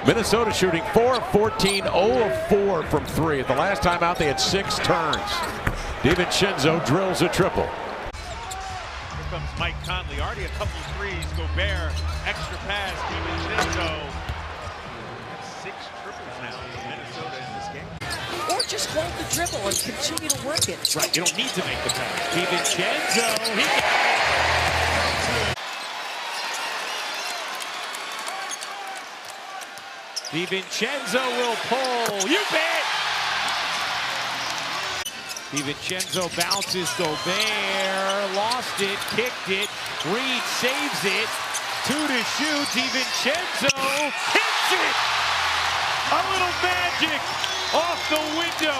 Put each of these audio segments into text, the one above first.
Minnesota shooting 4 of 14, 0 of 4 from 3. At the last time out, they had 6 turns. DiVincenzo drills a triple. Here comes Mike Conley. Already a couple threes. Gobert, extra pass. DiVincenzo. 6 triples now for Minnesota in this game. Or just hold the dribble and continue to work it. Right, you don't need to make the pass. DiVincenzo. DiVincenzo will pull. You bet! DiVincenzo bounces. Gobert lost it, kicked it. Reed saves it. 2 to shoot. DiVincenzo hits it! A little magic off the window.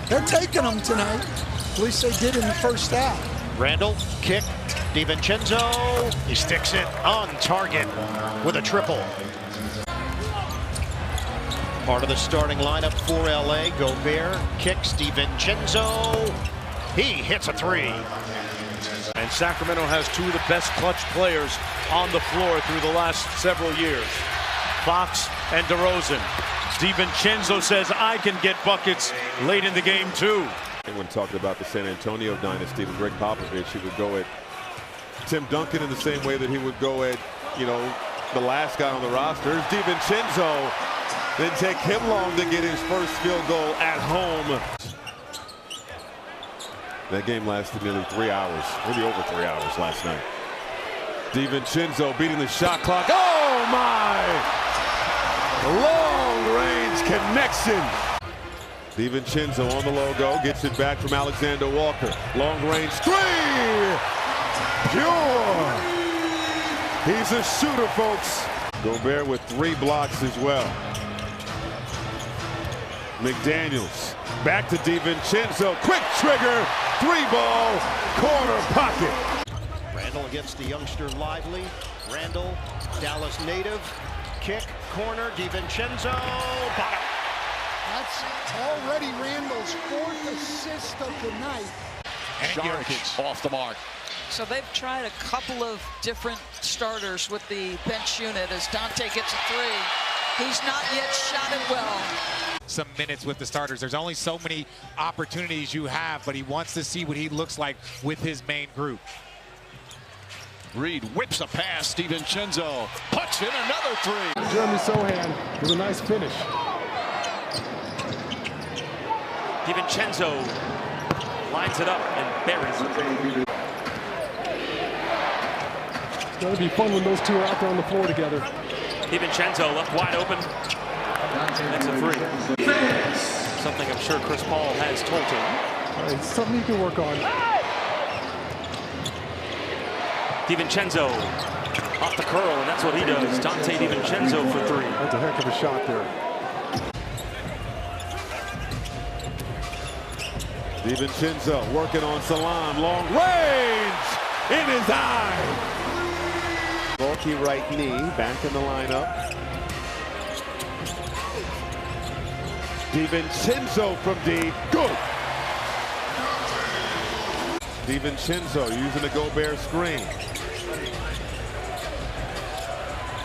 They're taking them tonight. At least they did in the first half. Randall, kick. DiVincenzo. He sticks it on target with a triple. Part of the starting lineup for LA. Gobert kicks. DiVincenzo. He hits a 3. And Sacramento has 2 of the best clutch players on the floor through the last several years. Fox and DeRozan. DiVincenzo says, I can get buckets late in the game too. When talking about the San Antonio dynasty with Greg Popovich, he would go at Tim Duncan in the same way that he would go at, the last guy on the roster. DiVincenzo. Didn't take him long to get his first field goal at home. That game lasted nearly 3 hours, maybe over 3 hours last night. DiVincenzo beating the shot clock. Oh my! Long range connection. DiVincenzo on the logo, gets it back from Alexander Walker. Long range three! Pure! He's a shooter, folks. Gobert with 3 blocks as well. McDaniels back to DiVincenzo. Quick trigger. 3-ball. Corner pocket. Randall against the youngster Lively. Randall, Dallas native. Kick, corner. DiVincenzo. Bottom. That's already Randall's 4th assist of the night. And Jokic off the mark. So they've tried a couple of different starters with the bench unit as Donte gets a 3. He's not yet shot it well. Some minutes with the starters. There's only so many opportunities you have, but he wants to see what he looks like with his main group. Reed whips a pass. DiVincenzo puts in another 3. Jeremy Sohan with a nice finish. DiVincenzo lines it up and buries it. It's going to be fun when those 2 are out there on the floor together. DiVincenzo left wide open. That's a 3. Something I'm sure Chris Paul has told him. It's something you can work on. DiVincenzo off the curl, and that's what he does. Donte DiVincenzo for 3. That's a heck of a shot there. DiVincenzo working on Salam. Long range in his eye. Bulky right knee back in the lineup. DiVincenzo from deep. Good. DiVincenzo using the Gobert screen.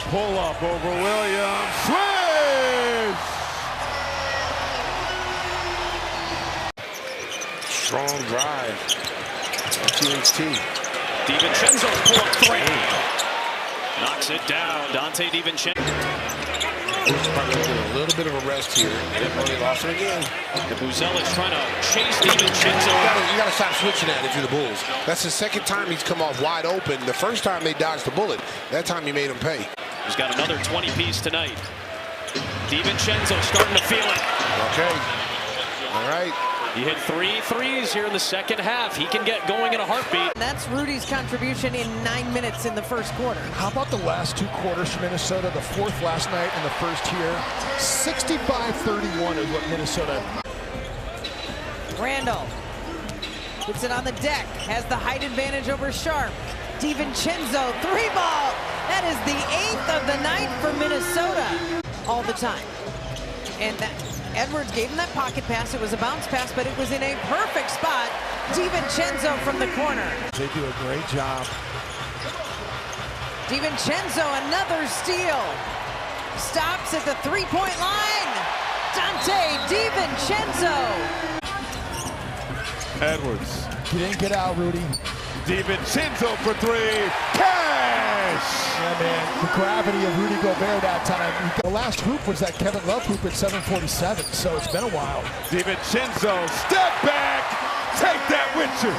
Pull up over Williams. Swish! Strong drive. THT. DiVincenzo's pull up 3. Knocks it down. Donte DiVincenzo. Probably get a little bit of a rest here. They lost it again. The Buzelis trying to chase DiVincenzo. You got to stop switching that if you're the Bulls. That's the 2nd time he's come off wide open. The first time they dodged the bullet. That time he made him pay. He's got another 20-piece tonight. DiVincenzo starting to feel it. Okay. All right. He hit 3 threes here in the second half. He can get going in a heartbeat. That's Rudy's contribution in 9 minutes in the first quarter. How about the last 2 quarters for Minnesota? The 4th last night and the first here. 65-31 is what Minnesota. Randall puts it on the deck, has the height advantage over Sharp. DiVincenzo, 3-ball. That is the 8th of the night for Minnesota all the time. And that Edwards gave him that pocket pass. It was a bounce pass, but it was in a perfect spot. DiVincenzo from the corner. They do a great job. DiVincenzo, another steal. Stops at the three-point line. Donte DiVincenzo. Edwards. He didn't get out, Rudy. DiVincenzo for three. Cash! Yeah, man. The gravity of Rudy Gobert that time. The last hoop was that Kevin Love hoop at 7:47, so it's been a while. DiVincenzo, step back. Take that with you.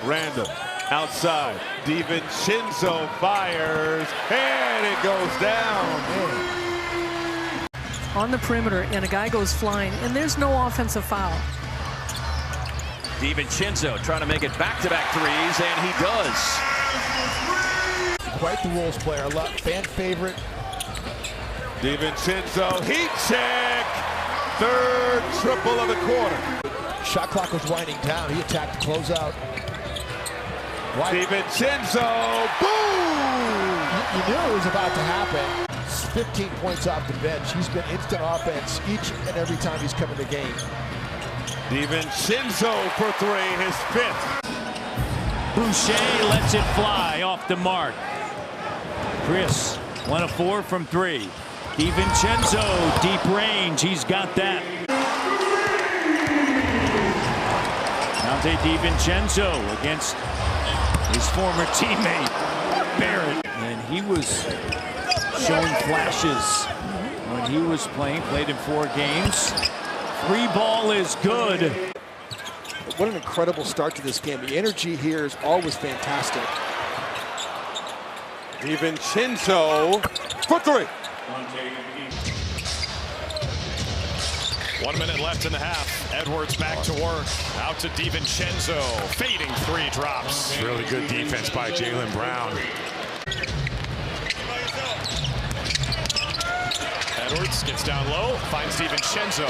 Randall outside. DiVincenzo fires, and it goes down. On the perimeter, and a guy goes flying, and there's no offensive foul. DiVincenzo trying to make it back-to-back threes, and he does. Quite the rules player, fan favorite. DiVincenzo, heat check. Third triple of the quarter. Shot clock was winding down. He attacked the closeout. DiVincenzo, boom! You knew it was about to happen. 15 points off the bench. He's been instant offense each and every time he's come in the game. DiVincenzo for three, his fifth. Boucher lets it fly off the mark. Chris, 1 of 4 from 3. DiVincenzo, deep range, he's got that. Donte DiVincenzo against his former teammate, Barrett. And he was showing flashes when he was played in 4 games. 3 ball is good. What an incredible start to this game. The energy here is always fantastic. DiVincenzo for three. 1 minute left in the half. Edwards back to work. Out to DiVincenzo. Fading 3 drops. Really good defense by Jaylen Brown. Edwards gets down low, finds DiVincenzo.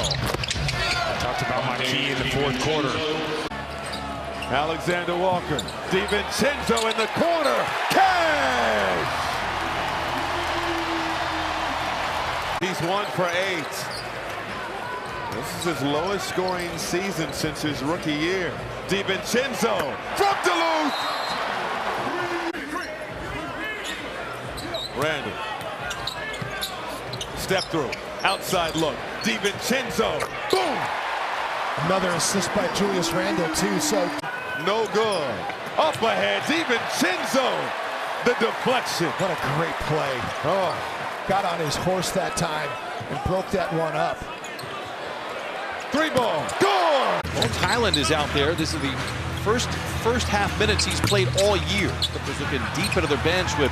Talked about my key in the 4th quarter. Alexander Walker. DiVincenzo in the corner. Cash! He's 1 for 8. This is his lowest scoring season since his rookie year. DiVincenzo from Duluth. Randall. Step through. Outside look. DiVincenzo. Boom. Another assist by Julius Randle too. So no good. Up ahead. DiVincenzo. The deflection. What a great play. Oh, got on his horse that time and broke that one up. 3 ball. Score! Well, Thailand is out there. This is the first half minutes he's played all year. Clippers looking deep into their bench with,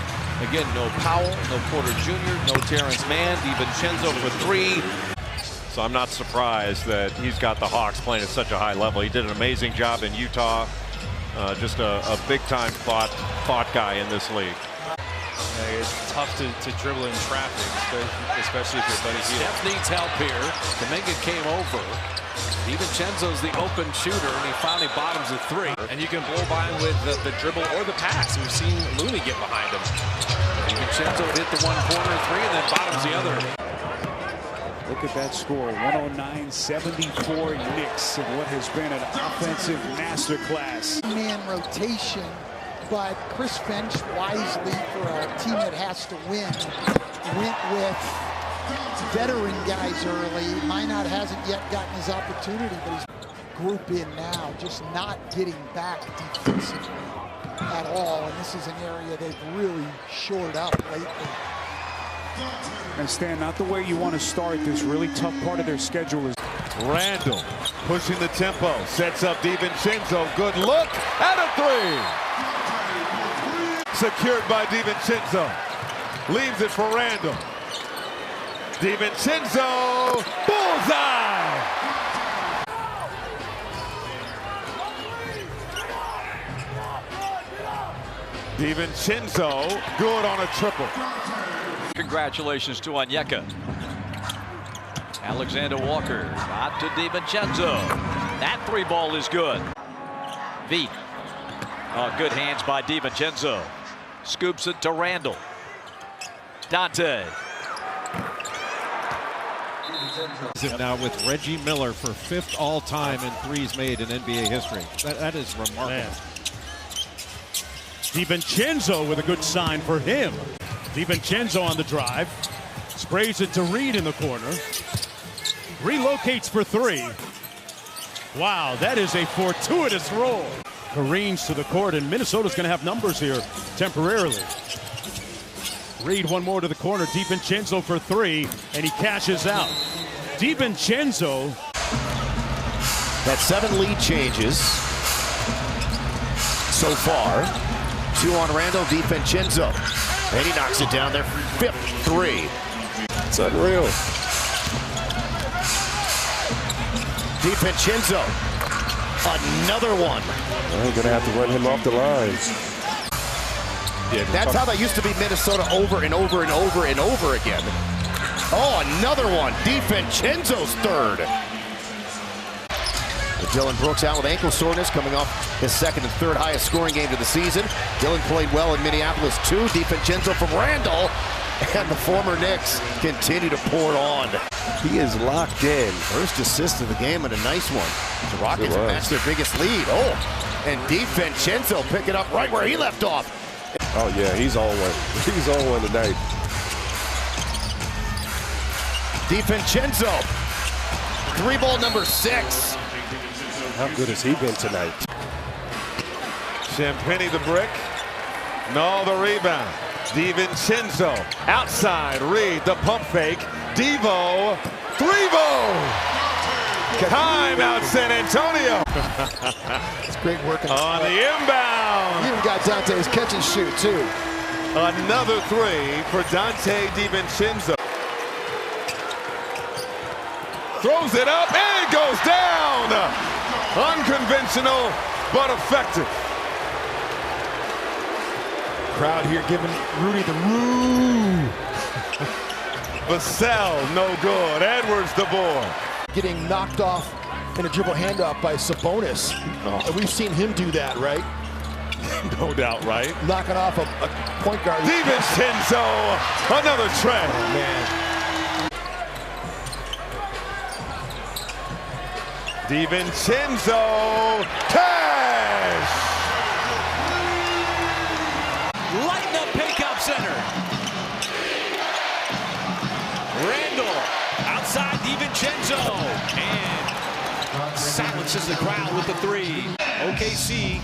again, no Powell, no Porter Jr., no Terrence Mann, DiVincenzo for 3. So I'm not surprised that he's got the Hawks playing at such a high level. He did an amazing job in Utah. Just a big-time thought guy in this league. It's tough to dribble in traffic, especially if your buddy here. Steph needs help here. Kuminga came over. DiVincenzo's the open shooter, and he finally bottoms a 3. And you can blow by him with the dribble or the pass. We've seen Looney get behind him. DiVincenzo hit the 1 corner 3 and then bottoms the other. Look at that score, 109-74 Knicks in what has been an offensive masterclass. Man rotation, but Chris Finch wisely for a team that has to win went with veteran guys early. Minot hasn't yet gotten his opportunity, but he's group in now, just not getting back defensively at all. And this is an area they've really shored up lately. And Stan, not the way you want to start this really tough part of their schedule. Is Randall pushing the tempo, sets up DiVincenzo. Good look at a 3. Secured by DiVincenzo. Leaves it for Randall. DiVincenzo, bullseye! DiVincenzo, good on a triple. Congratulations to Onyeka. Alexander Walker, out to DiVincenzo. That 3 ball is good. Veet. Good hands by DiVincenzo. Scoops it to Randall. Donte. Now with Reggie Miller for 5th all-time in threes made in NBA history. That is remarkable. Man. DiVincenzo with a good sign for him. DiVincenzo on the drive. Sprays it to Reed in the corner. Relocates for three. Wow, that is a fortuitous roll. Careens to the court, and Minnesota's going to have numbers here temporarily. Reed one more to the corner. DiVincenzo for three, and he cashes out. DiVincenzo. That 7 lead changes so far. 2 on Randall, DiVincenzo. And he knocks it down there. 5th three. It's unreal. DiVincenzo. Another one. We're going to have to run him off the lines. Yeah, that's how that used to be Minnesota over and over and over and over again. Oh, another one. DiVincenzo's third. Dylan Brooks out with ankle soreness, coming off his 2nd and 3rd highest scoring game of the season. Dylan played well in Minneapolis too. DiVincenzo from Randall, and the former Knicks continue to pour it on. He is locked in. First assist of the game and a nice one. The Rockets have matched their biggest lead. Oh, and DiVincenzo pick it up right where he left off. Oh yeah, he's on one. He's on one tonight. DiVincenzo, 3-ball number 6. How good has he been tonight? Champagny the brick. No, the rebound. DiVincenzo outside. Reed the pump fake. Devo. 3-ball. Timeout San Antonio. It's great work on the inbound. Even got Donte's catch and shoot too. Another 3 for Donte DiVincenzo. Throws it up and it goes down. Unconventional but effective. Crowd here giving Rudy the roo. Vassell no good. Edwards the board. Getting knocked off in a dribble handoff by Sabonis. And we've seen him do that, right? No doubt, right? Knocking off a point guard. DiVincenzo, another trend. Oh, man. DiVincenzo, cash! Lighten up Paycop Center. Randall outside DiVincenzo, and silences the crowd with the 3. OKC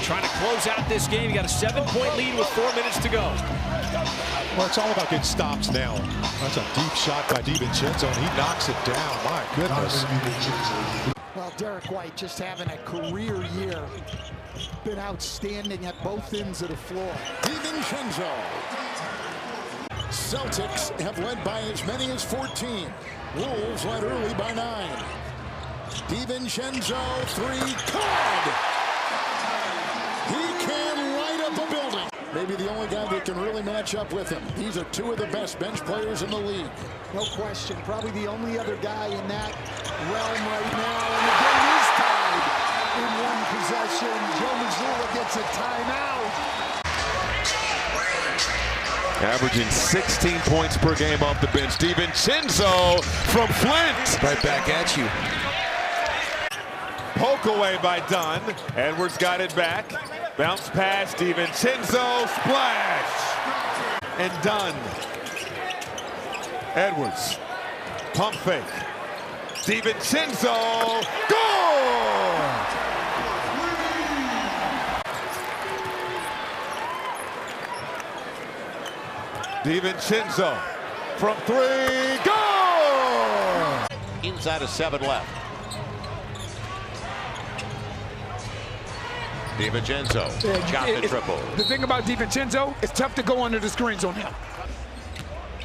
trying to close out this game. You got a 7-point lead with 4 minutes to go. Well, it's all about getting stops now. That's a deep shot by DiVincenzo, and he knocks it down. My goodness. Well, Derek White just having a career year. Been outstanding at both ends of the floor. DiVincenzo. Celtics have led by as many as 14. Wolves led early by 9. DiVincenzo, 3, good! He can light up a building. Maybe the only guy that can really match up with him. These are 2 of the best bench players in the league. No question. Probably the only other guy in that realm right now. And the game is tied in 1 possession. Joe Mazzulla gets a timeout. Averaging 16 points per game off the bench. DiVincenzo from Flint. Right back at you. Poke away by Dunn. Edwards got it back. Bounce pass, DiVincenzo, splash. And Dunn. Edwards. Pump fake. DiVincenzo, goal! DiVincenzo from 3, goal! Inside of 7 left. DiVincenzo got the triple. The thing about DiVincenzo, it's tough to go under the screens on him.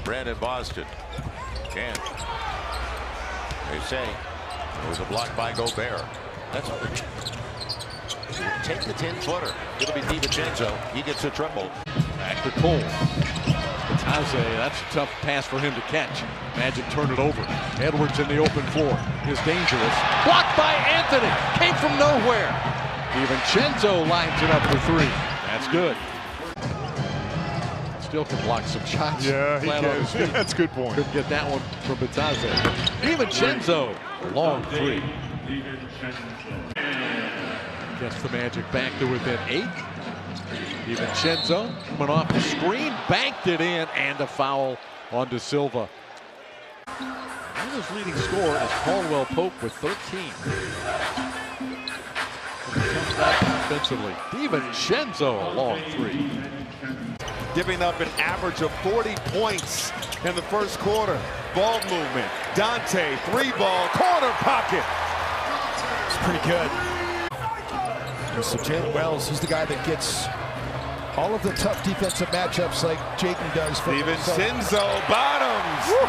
Brandon Boston. And they say it was a block by Gobert. That's take the 10-footer. It'll be DiVincenzo. He gets a triple. Back to Cole. That's a tough pass for him to catch. Magic turned it over. Edwards in the open floor is dangerous. Blocked by Anthony. Came from nowhere. DiVincenzo lines it up for 3. That's good. Still can block some shots. Yeah, he can. That's a good point. Couldn't get that one from Bataze. DiVincenzo, long 3. Gets the Magic back to within 8. DiVincenzo coming off the screen, banked it in, and a foul on De Silva. His leading scorer is Caldwell Pope with 13. Comes back offensively. DiVincenzo, a long three. Giving up an average of 40 points in the first quarter. Ball movement. Donte, 3-ball, corner pocket. It's pretty good. So Jalen Wells, he's the guy that gets all of the tough defensive matchups like Jayden does. For DiVincenzo, bottoms. Woo.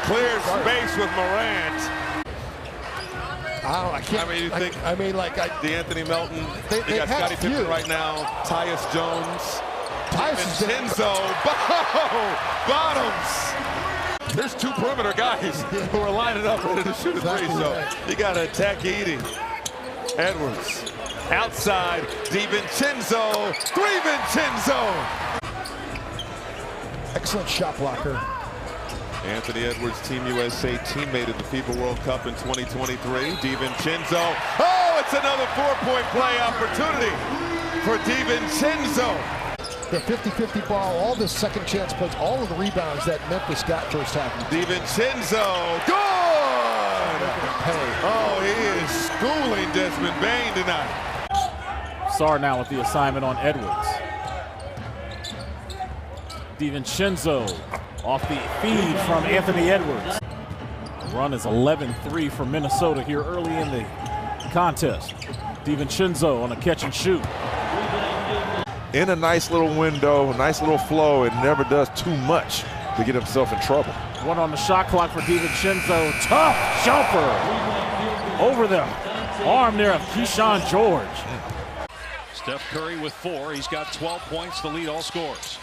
Clear space with Morant. I can't. I mean, you think? I mean, like DeAnthony Melton. They got Scottie Pippen right now. Tyus Jones. DiVincenzo, bottoms. There's two perimeter guys who are lining up ready to shoot a three. So you got to attack Edey. Edwards outside. DiVincenzo, DiVincenzo. Excellent shot blocker. Anthony Edwards, Team USA teammate of the FIBA World Cup in 2023. DiVincenzo. Oh, it's another 4-point play opportunity for DiVincenzo. The 50-50 ball, all the second chance plays, all of the rebounds that Memphis got first half. DiVincenzo, good! Oh, he is schooling Desmond Bane tonight. Sarr now with the assignment on Edwards. DiVincenzo off the feed from Anthony Edwards. The run is 11-3 for Minnesota here early in the contest. DiVincenzo on a catch and shoot. In a nice little window, nice little flow, it never does too much to get himself in trouble. One on the shot clock for DiVincenzo. Tough jumper over the arm there of Keyshawn George. Steph Curry with 4. He's got 12 points to lead all scorers.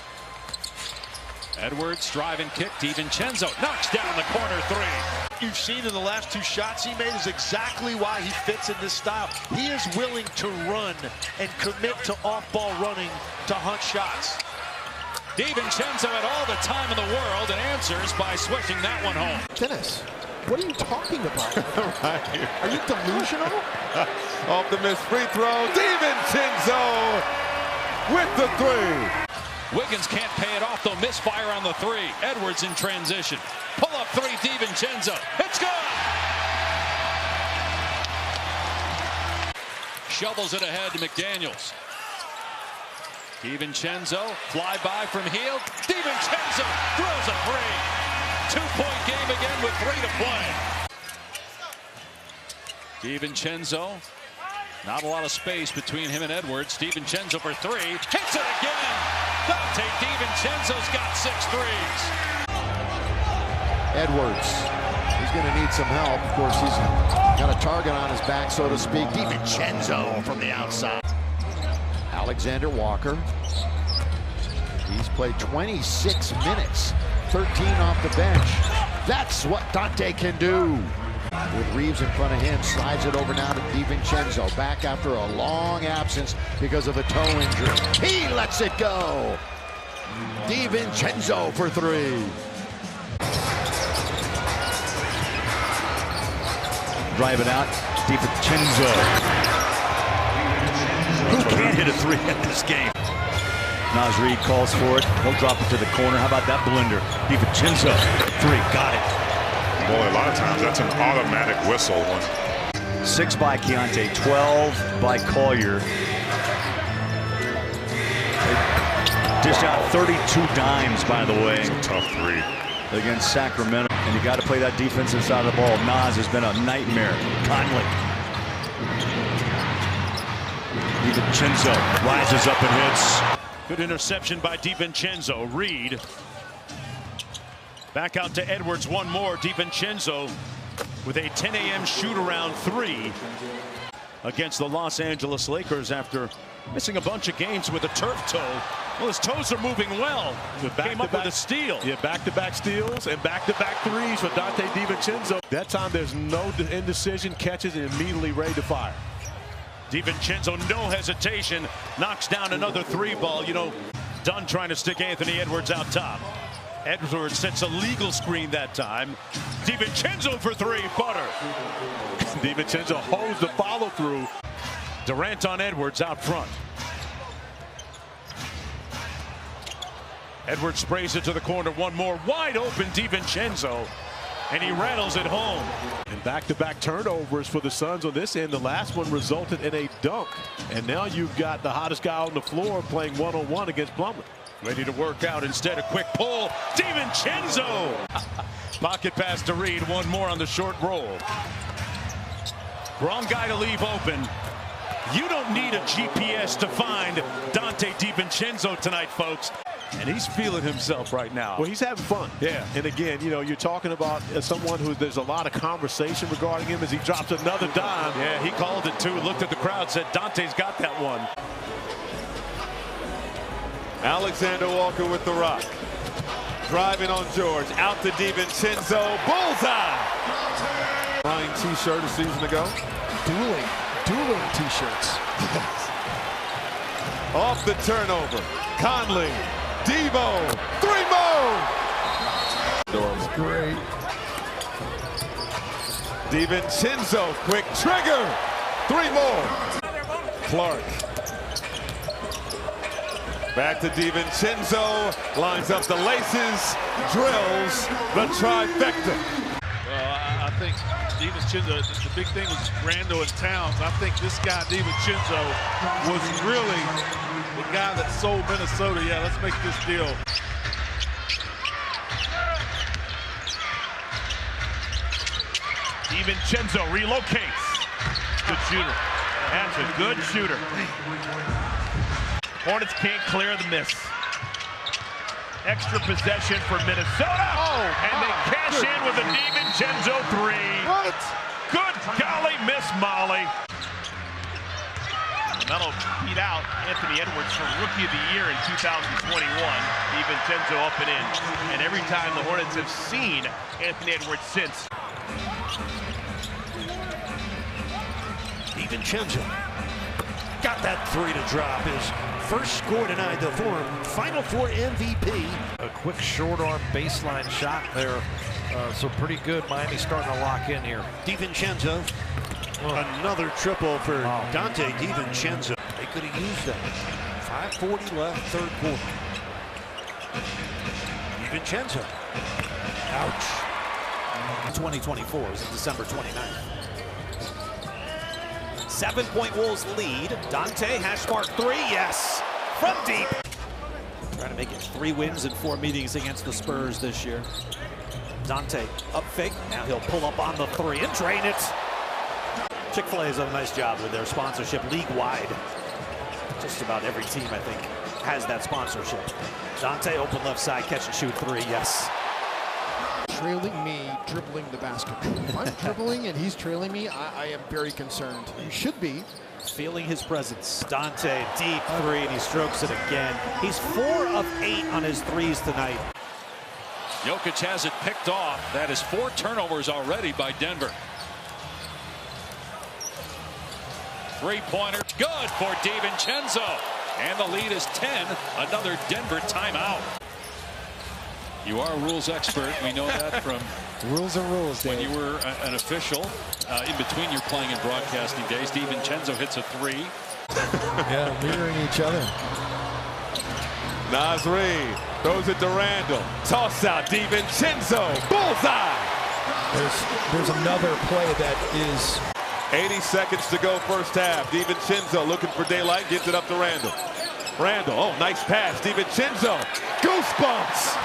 Edwards drive and kick. DiVincenzo knocks down the corner three. You've seen in the last two shots he made is exactly why he fits in this style. He is willing to run and commit to off-ball running to hunt shots. DiVincenzo had all the time in the world and answers by swishing that one home. Dennis, what are you talking about? Right here. Are you delusional? Off the missed free throw. DiVincenzo with the three. Wiggins can't pay it off, though. Misfire on the three. Edwards in transition. Pull up three, DiVincenzo. It's good! Shovels it ahead to McDaniels. DiVincenzo, fly by from Hield. DiVincenzo throws a three. 2-point game again with 3 to play. DiVincenzo, not a lot of space between him and Edwards. DiVincenzo for 3. Hits it again! Donte DiVincenzo's got 6 threes. Edwards, he's going to need some help. Of course, he's got a target on his back, so to speak. DiVincenzo from the outside. Alexander Walker. He's played 26 minutes, 13 off the bench. That's what Donte can do. With Reeves in front of him, slides it over now to DiVincenzo. Back after a long absence because of a toe injury. He lets it go. DiVincenzo for 3. Drive it out, DiVincenzo. Who can't hit a 3 in this game? Naz Reid calls for it. He'll drop it to the corner. How about that blender? DiVincenzo, 3, got it. Boy, a lot of times that's an automatic whistle. 6 by Keontae, 12 by Collier. They dished out 32 dimes, by the way. It's a tough 3. Against Sacramento. And you got to play that defensive side of the ball. Naz has been a nightmare. Conley. DiVincenzo rises up and hits. Good interception by DiVincenzo. Reed. Back out to Edwards, one more. DiVincenzo with a 10 a.m. shoot-around 3 against the Los Angeles Lakers after missing a bunch of games with a turf toe. Well, his toes are moving well. Came up with a steal. Yeah, back-to-back steals and back-to-back threes for Donte DiVincenzo. That time there's no indecision, catches and immediately ready to fire. DiVincenzo, no hesitation, knocks down another 3-ball. You know, Dunn trying to stick Anthony Edwards out top. Edwards sets a legal screen that time. DiVincenzo for 3, butter. DiVincenzo holds the follow-through. Durant on Edwards out front. Edwards sprays it to the corner. One more wide open DiVincenzo. And he rattles it home. And back-to-back turnovers for the Suns on this end. The last one resulted in a dunk. And now you've got the hottest guy on the floor playing one-on-one against Plumlee. Ready to work out instead. A quick pull. DiVincenzo. Pocket pass to Reed. One more on the short roll. Wrong guy to leave open. You don't need a GPS to find Donte DiVincenzo tonight, folks. And he's feeling himself right now. Well, he's having fun. Yeah. And again, you know, you're talking about someone who there's a lot of conversation regarding him as he drops another dime. Yeah, he called it too. Looked at the crowd, said Dante's got that one. Alexander Walker with the rock. Driving on George. Out to DiVincenzo. Bullseye! Flying t-shirt a season ago. Dueling t-shirts. Off the turnover. Conley. Devo. Three more! That's great. DiVincenzo. Quick trigger. Three more. Clark. Back to DiVincenzo. Lines up the laces. Drills the trifecta. I think DiVincenzo, the big thing was Randall and Towns. I think this guy, DiVincenzo, was really the guy that sold Minnesota. Yeah, let's make this deal. DiVincenzo relocates. Good shooter. That's a good shooter. Hornets can't clear the miss. Extra possession for Minnesota. And they cash in with a DiVincenzo three. What? Good golly, miss Molly. That'll beat out Anthony Edwards for Rookie of the Year in 2021. DiVincenzo up and in. And every time the Hornets have seen Anthony Edwards since. DiVincenzo got that three to drop. His first score tonight, the Final Four MVP. A quick short arm baseline shot there. So pretty good. Miami starting to lock in here. DiVincenzo. Another triple for Donte DiVincenzo. They could have used that. 5:40 left, third quarter. DiVincenzo. Ouch. 2024 is December 29th. 7-point Wolves lead. Donte, hash mark three, yes, from deep. Trying to make it 3 wins in 4 meetings against the Spurs this year. Donte up fake, now he'll pull up on the three and drain it. Chick-fil-A has done a nice job with their sponsorship league-wide. Just about every team, I think, has that sponsorship. Donte, open left side, catch and shoot three, yes. Trailing me, dribbling the basket. If I'm dribbling and he's trailing me, I am very concerned. You should be. Feeling his presence. Donte, deep three, and he strokes it again. He's 4 of 8 on his threes tonight. Jokic has it picked off. That is 4 turnovers already by Denver. Three-pointer, good for DiVincenzo. And the lead is 10. Another Denver timeout. You are a rules expert. We know that from rules are rules, Dave. When you were an official in between your playing and broadcasting days. DiVincenzo hits a three. Yeah, mirroring each other. Naz Reid throws it to Randall. Toss out DiVincenzo. Bullseye. There's another play that is 80 seconds to go first half. DiVincenzo looking for daylight. Gets it up to Randall. Randall, oh, nice pass. DiVincenzo. Goosebumps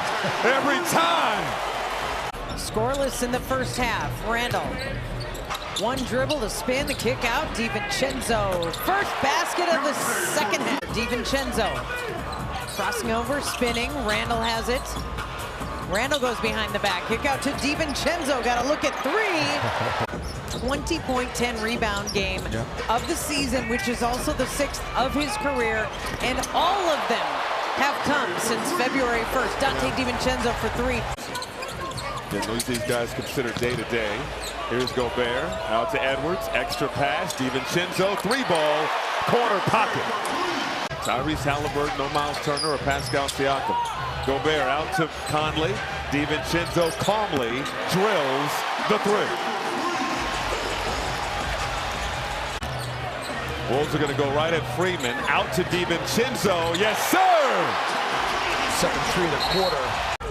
every time. Scoreless in the first half. Randall. One dribble to spin, the kick out. DiVincenzo. First basket of the second half. DiVincenzo. Crossing over, spinning. Randall has it. Randall goes behind the back. Kick out to DiVincenzo. Got to look at three. 20-point, 10-rebound game of the season, which is also the 6th of his career. And all of them have come since February 1st. Donte DiVincenzo for 3. Didn't lose these guys considered day-to-day. Here's Gobert, out to Edwards, extra pass, DiVincenzo, 3-ball, corner pocket. Tyrese Halliburton, no Miles Turner or Pascal Siakam. Gobert out to Conley, DiVincenzo calmly drills the three. Wolves are going to go right at Freeman, out to DiVincenzo, yes sir! second three of the quarter.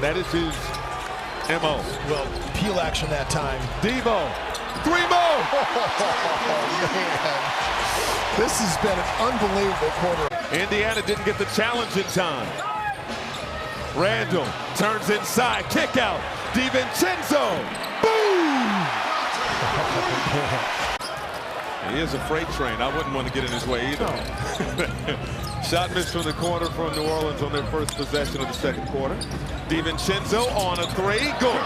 That is his MO. Well, peel action that time. Devo, 3 more. Oh, man. This has been an unbelievable quarter. Indiana didn't get the challenge in time. Randall turns inside, kick out. DiVincenzo, boom! He is a freight train. I wouldn't want to get in his way either. Shot missed from the corner from New Orleans on their first possession of the second quarter. DiVincenzo on a 3, good.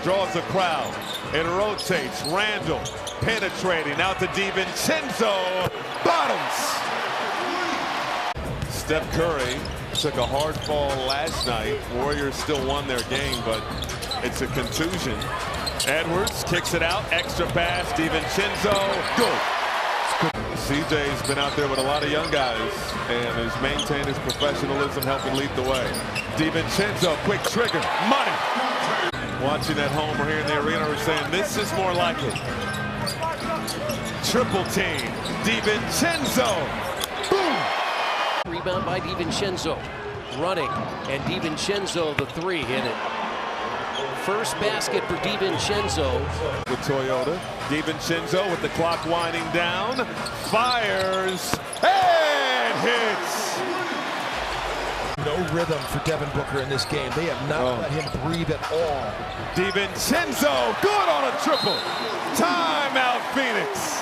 Draws the crowd. It rotates. Randall penetrating out to DiVincenzo. Bottoms. Steph Curry took a hard fall last night. Warriors still won their game, but it's a contusion. Edwards kicks it out. Extra pass. DiVincenzo. Good. CJ's been out there with a lot of young guys and has maintained his professionalism, helping lead the way. DiVincenzo, quick trigger. Money. Watching at home or here in the arena, we're saying this is more like it. Triple team. DiVincenzo. Boom. Rebound by DiVincenzo. Running. And DiVincenzo, the 3, hit it. First basket for DiVincenzo. With Toyota. DiVincenzo with the clock winding down. Fires. And hits. No rhythm for Devin Booker in this game. They have not let him breathe at all. DiVincenzo, good on a triple. Timeout, Phoenix.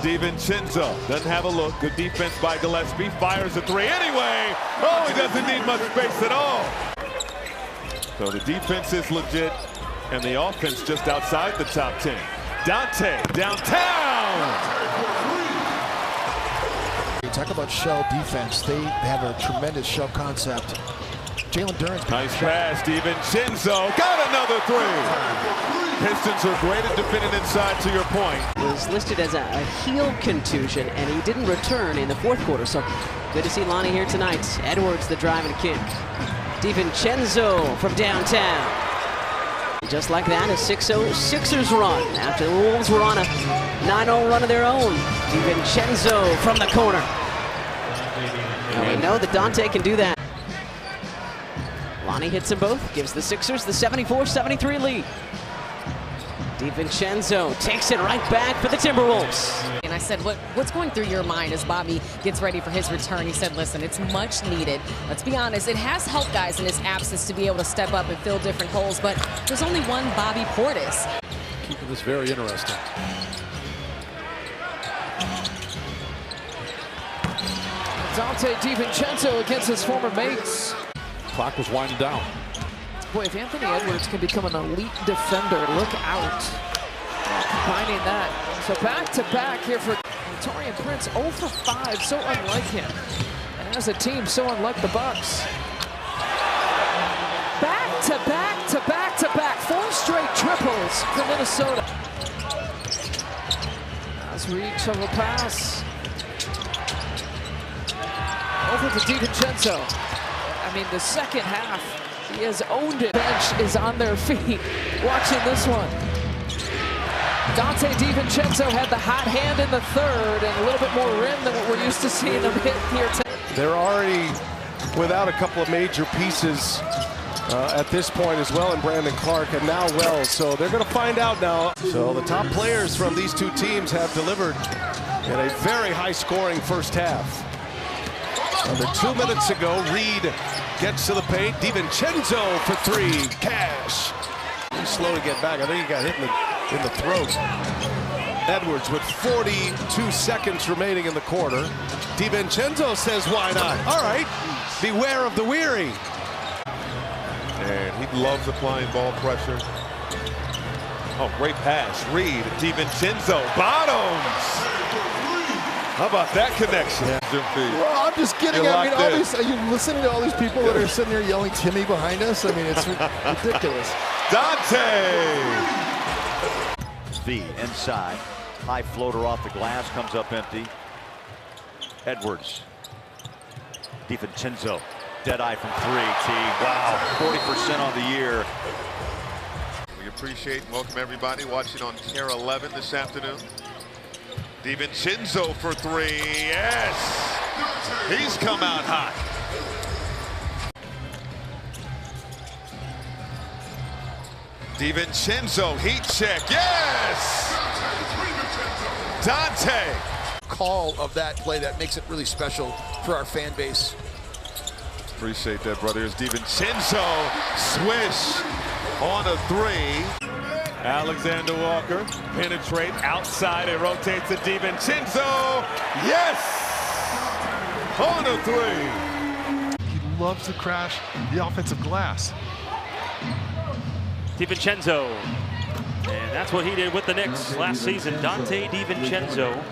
DiVincenzo doesn't have a look. Good defense by Gillespie. Fires a 3 anyway. Oh, he doesn't need much space at all. So the defense is legit, and the offense just outside the top 10. Donte downtown. You talk about shell defense. They have a tremendous shell concept. Jalen Duren's nice pass. DiVincenzo got another 3. Pistons are great at defending inside, to your point. Was listed as a heel contusion, and he didn't return in the fourth quarter. So good to see Lonnie here tonight. Edwards, the drive and kick. DiVincenzo from downtown. Just like that, a 6-0 Sixers run after the Wolves were on a 9-0 run of their own. DiVincenzo from the corner. And we know that Donte can do that. Lonnie hits them both, gives the Sixers the 74-73 lead. DiVincenzo takes it right back for the Timberwolves. And I said, what's going through your mind as Bobby gets ready for his return? He said, listen, it's much needed. Let's be honest, it has helped guys in his absence to be able to step up and fill different holes, but there's only one Bobby Portis. Keeping this very interesting. Donte DiVincenzo against his former mates. Clock was winding down. Boy, if Anthony Edwards can become an elite defender, look out. Finding that. So back-to-back here for Taurean Prince, 0 for 5, so unlike him. And as a team, so unlike the Bucks. Back-to-back-to-back-to-back, 4 straight triples for Minnesota. As Reed shovel pass. Over to DiVincenzo. I mean, the second half, he has owned it. Bench is on their feet watching this one. Donte DiVincenzo had the hot hand in the third and a little bit more rim than what we're used to seeing him hit here tonight. They're already without a couple of major pieces at this point as well, in Brandon Clark and now Wells. So they're going to find out now. So the top players from these two teams have delivered in a very high-scoring first half. Under 2 minutes ago, Reed gets to the paint. DiVincenzo for 3. Cash. He's slow to get back. I think he got hit in the throat. Edwards with 42 seconds remaining in the quarter. DiVincenzo says, why not? All right. Beware of the weary. And he loves applying ball pressure. Oh, great pass. Reed, DiVincenzo, bottoms. How about that connection? Yeah. Well, I'm just kidding. I mean, are you listening to all these people that are sitting there yelling Timmy behind us? I mean, it's ridiculous. Donte! V inside. High floater off the glass, comes up empty. Edwards. DiVincenzo. Dead eye from 3, T. Wow, 40% on the year. We appreciate and welcome everybody watching on KARE 11 this afternoon. DiVincenzo for three. Yes! He's come out hot. DiVincenzo, heat check. Yes! Donte. Call of that play that makes it really special for our fan base. Appreciate that, brother. Here's DiVincenzo. Swish on a three. Alexander Walker penetrate outside. It rotates to DiVincenzo. Yes! On a three. He loves to crash the offensive glass. DiVincenzo. And that's what he did with the Knicks last season. Donte DiVincenzo.